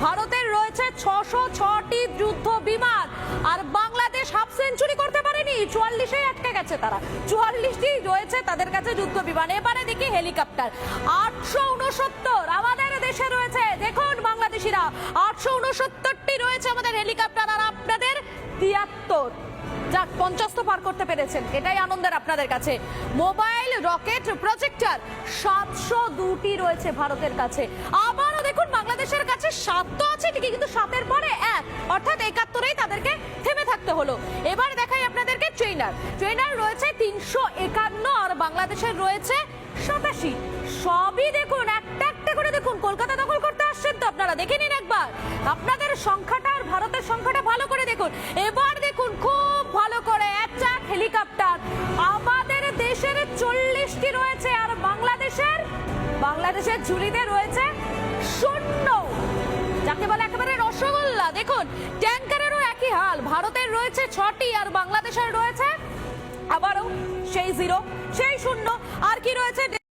ভারতের রয়েছে 606টি যুদ্ধ বিমান, আর বাংলাদেশ হাফ সেঞ্চুরি করতে পারেনি, 44-এ আটকে গেছে তারা। 44টি রয়েছে তাদের কাছে যুদ্ধ বিমান। এবারে দেখি হেলিকপ্টার 869 আমাদের দেশে রয়েছে। দেখুন বাংলাদেশিরা, 869টি রয়েছে আমাদের হেলিকপ্টার, আর আপনাদের 73। যাক, 50 তো পার করতে পেরেছেন, এটাই আনন্দের আপনাদের কাছে। মোবাইল রকেট প্রজেক্টর 702টি রয়েছে ভারতের কাছে। আবারও দেখুন বাংলাদেশের কাছে 7 তো আছে ঠিকই, কিন্তু 7-এর পরে 1, অর্থাৎ 71-এই তাদেরকে থেমে থাকতে হলো। এবার দেখাই আপনাদেরকে ট্রেনার রয়েছে 351, আর বাংলাদেশের রয়েছে 87। সবই দেখুন একটা একটা করে দেখুন। কলকাতা দখল করতে আসছেন তো আপনারা, দেখে নিন একবার আপনাদের সংখ্যাটা আর ভারতের সংখ্যাটা ভালো করে দেখুন। এবার দেখুন খুব ভালো করে, একটা হেলিকপ্টার আমাদের দেশের 40টি রয়েছে, আর বাংলাদেশের ঝুলিতে রয়েছে 0, যাকে বলে একেবারে রসগোল্লা। দেখুন ট্যাঙ্কারেরও একই হাল, ভারতের রয়েছে 6টি, আর বাংলাদেশের রয়েছে আবারও সেই 0, সেই 0। আর কি রয়েছে